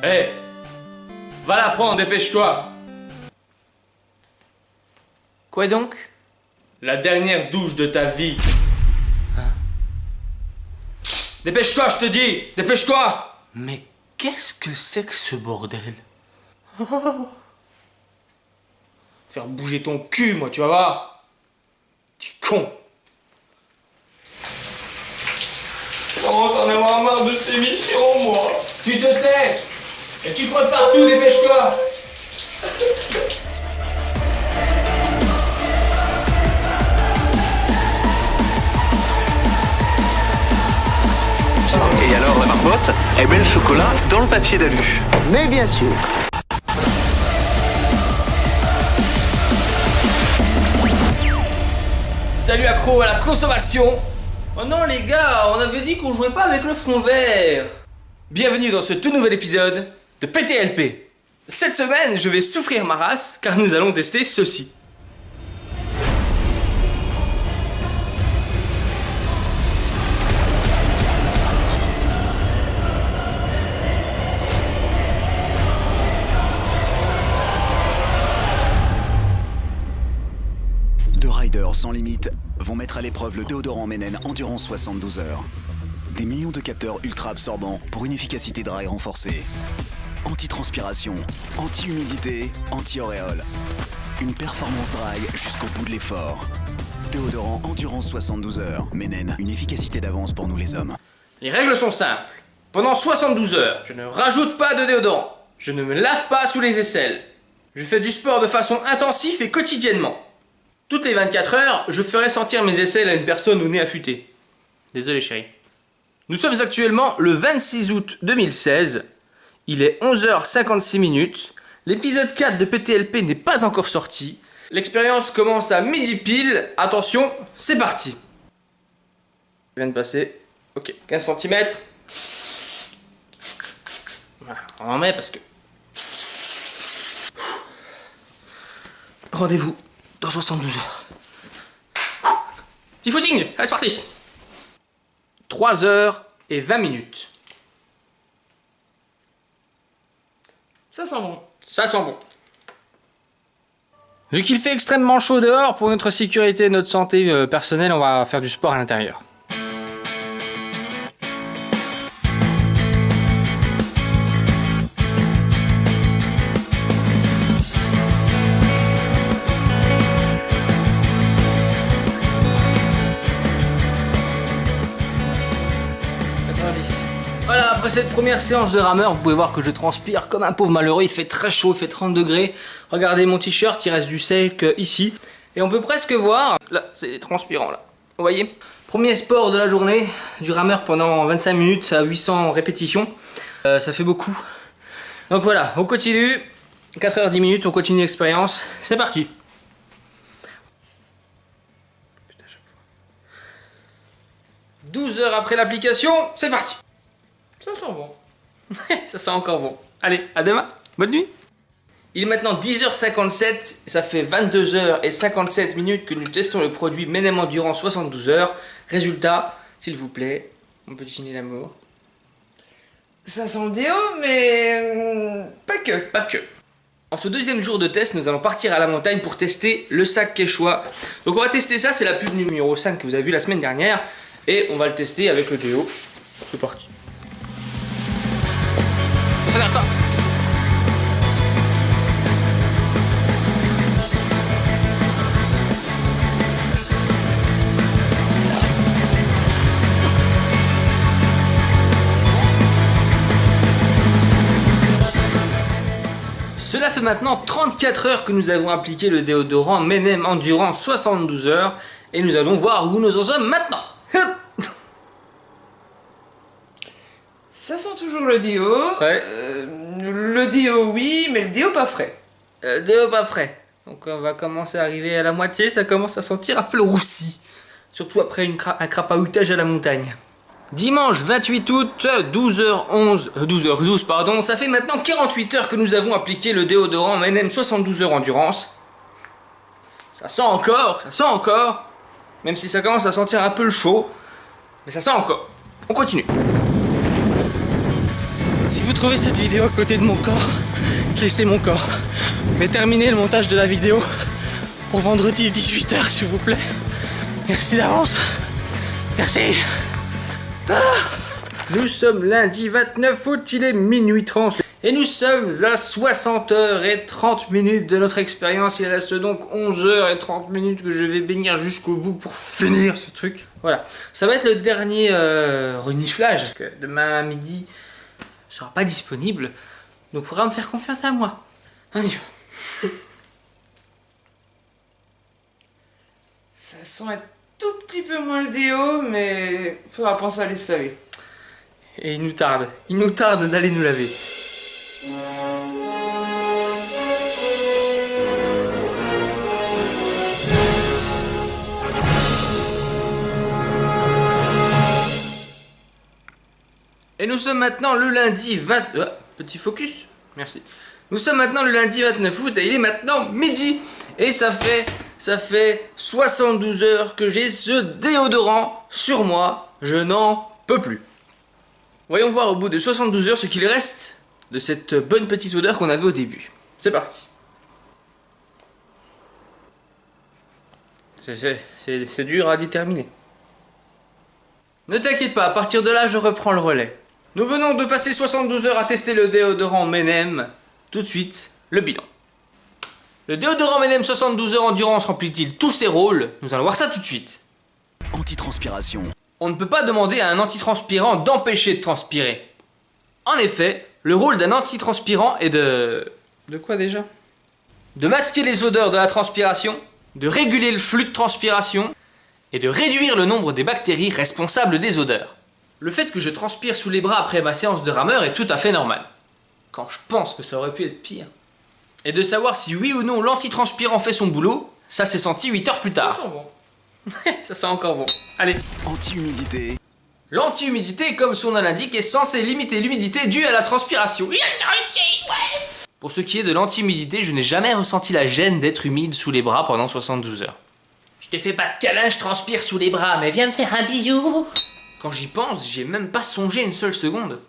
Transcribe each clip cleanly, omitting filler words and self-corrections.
Hé, va la prendre, dépêche-toi. Quoi donc? La dernière douche de ta vie. Dépêche-toi, je te dis. Dépêche-toi. Mais qu'est-ce que c'est que ce bordel? Faire bouger ton cul, moi, tu vas voir. Petit con. Oh, j'en ai vraiment marre de cette émission, moi. Tu te tais. Et tu frottes partout, dépêche-toi. Et alors la marmotte, elle met le chocolat dans le papier d'alu. Mais bien sûr. Salut accro à la consommation. Oh non les gars, on avait dit qu'on jouait pas avec le fond vert. Bienvenue dans ce tout nouvel épisode de PTLP. Cette semaine, je vais souffrir ma race car nous allons tester ceci. Deux riders sans limite vont mettre à l'épreuve le déodorant Mennen Endurance 72 heures. Des millions de capteurs ultra absorbants pour une efficacité dry renforcée. Anti-transpiration, anti-humidité, anti-auréole. Une performance dry jusqu'au bout de l'effort. Déodorant Endurance 72 heures. Mennen, une efficacité d'avance pour nous les hommes. Les règles sont simples. Pendant 72 heures, je ne rajoute pas de déodorant. Je ne me lave pas sous les aisselles. Je fais du sport de façon intensive et quotidiennement. Toutes les 24 heures, je ferai sentir mes aisselles à une personne au nez affûté. Désolé chérie. Nous sommes actuellement le 26 août 2016. Il est 11h56. L'épisode 4 de PTLP n'est pas encore sorti. L'expérience commence à midi pile. Attention, c'est parti. Je viens de passer. Ok, 15 cm. Voilà, on en met parce que... Rendez-vous dans 72 heures. Petit footing, allez c'est parti. 3h20. Ça sent bon. Ça sent bon. Vu qu'il fait extrêmement chaud dehors, pour notre sécurité et notre santé personnelle, on va faire du sport à l'intérieur. Voilà, après cette première séance de rameur, vous pouvez voir que je transpire comme un pauvre malheureux, il fait très chaud, il fait 30 degrés. Regardez mon t-shirt, il reste du sec ici. Et on peut presque voir, là c'est transpirant là, vous voyez. Premier sport de la journée, du rameur pendant 25 minutes à 800 répétitions. Ça fait beaucoup. Donc voilà, on continue, 4h10, on continue l'expérience, c'est parti. 12 heures après l'application, c'est parti. Ça sent bon. Ça sent encore bon. Allez, à demain. Bonne nuit. Il est maintenant 10h57. Ça fait 22h57 que nous testons le produit Mennen Endurance 72 heures. Résultat, s'il vous plaît, mon petit dîner d'amour. Ça sent le déo, mais pas que. Pas que. En ce deuxième jour de test, nous allons partir à la montagne pour tester le sac Quechua. Donc on va tester ça, c'est la pub numéro 5 que vous avez vu la semaine dernière. Et on va le tester avec le déo. C'est parti. Ça n'arrête pas. Cela fait maintenant 34 heures que nous avons appliqué le déodorant Mennen Endurance 72 heures et nous allons voir où nous en sommes maintenant. Ça sent toujours le déo. Ouais. Le déo oui, mais le déo pas frais. Déo pas frais. Donc on va commencer à arriver à la moitié, ça commence à sentir un peu le roussi. Surtout après un crapahutage à la montagne. Dimanche 28 août, 12h12 pardon, ça fait maintenant 48 heures que nous avons appliqué le déodorant Mennen 72 heures endurance. Ça sent encore, même si ça commence à sentir un peu le chaud, mais ça sent encore. On continue. Si vous trouvez cette vidéo à côté de mon corps, laissez mon corps. Mais terminez le montage de la vidéo pour vendredi 18h s'il vous plaît. Merci d'avance. Merci. Nous sommes lundi 29 août, il est minuit 30. Et nous sommes à 60h30 de notre expérience. Il reste donc 11h30 que je vais bénir jusqu'au bout pour finir ce truc. Voilà, ça va être le dernier reniflage. Parce que demain à midi, je ne serai pas disponible. Donc il faudra me faire confiance à moi. On y va. Ça sent un tout petit peu moins le déo, mais faudra penser à aller se laver. Et il nous tarde d'aller nous laver. Et nous sommes maintenant le lundi 20... petit focus, merci. Nous sommes maintenant le lundi 29 août et il est maintenant midi. Et ça fait 72 heures que j'ai ce déodorant sur moi. Je n'en peux plus. Voyons voir au bout de 72 heures ce qu'il reste de cette bonne petite odeur qu'on avait au début. C'est parti. C'est dur à déterminer. Ne t'inquiète pas, à partir de là, je reprends le relais. Nous venons de passer 72 heures à tester le déodorant Menem. Tout de suite, le bilan. Le déodorant Menem 72 heures endurance remplit-il tous ses rôles? Nous allons voir ça tout de suite. Antitranspiration. On ne peut pas demander à un antitranspirant d'empêcher de transpirer. En effet, le rôle d'un antitranspirant est de... De quoi déjà? De masquer les odeurs de la transpiration, de réguler le flux de transpiration et de réduire le nombre des bactéries responsables des odeurs. Le fait que je transpire sous les bras après ma séance de rameur est tout à fait normal. Quand je pense que ça aurait pu être pire. Et de savoir si oui ou non l'antitranspirant fait son boulot, ça s'est senti 8 heures plus tard. Ça sent bon. Ça sent encore bon. Allez. Anti-humidité. L'anti-humidité, comme son nom l'indique, est censé limiter l'humidité due à la transpiration. Pour ce qui est de l'anti-humidité, je n'ai jamais ressenti la gêne d'être humide sous les bras pendant 72 heures. Je te fais pas de câlin, je transpire sous les bras, mais viens me faire un bisou. Quand j'y pense, j'y ai même pas songé une seule seconde.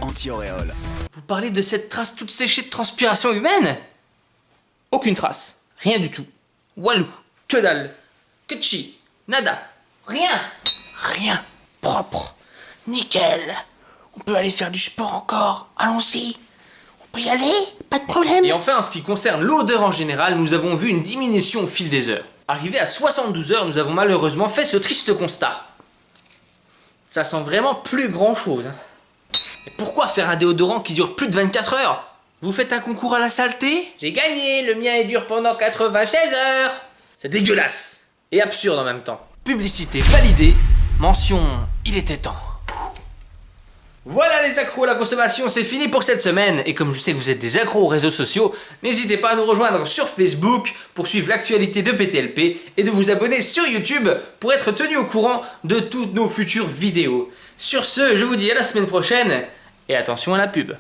Anti-auréole. Vous parlez de cette trace toute séchée de transpiration humaine? Aucune trace. Rien du tout. Walou. Que dalle. Que chi. Nada. Rien. Rien. Propre. Nickel. On peut aller faire du sport encore. Allons-y. On peut y aller. Pas de problème. Et enfin, en ce qui concerne l'odeur en général, nous avons vu une diminution au fil des heures. Arrivé à 72 heures, nous avons malheureusement fait ce triste constat. Ça sent vraiment plus grand chose. Et pourquoi faire un déodorant qui dure plus de 24 heures? Vous faites un concours à la saleté? J'ai gagné, le mien il dure pendant 96 heures. C'est dégueulasse. Et absurde en même temps. Publicité validée. Mention, il était temps. Voilà les accros à la consommation, c'est fini pour cette semaine. Et comme je sais que vous êtes des accros aux réseaux sociaux, n'hésitez pas à nous rejoindre sur Facebook pour suivre l'actualité de PTLP et de vous abonner sur YouTube pour être tenu au courant de toutes nos futures vidéos. Sur ce, je vous dis à la semaine prochaine et attention à la pub.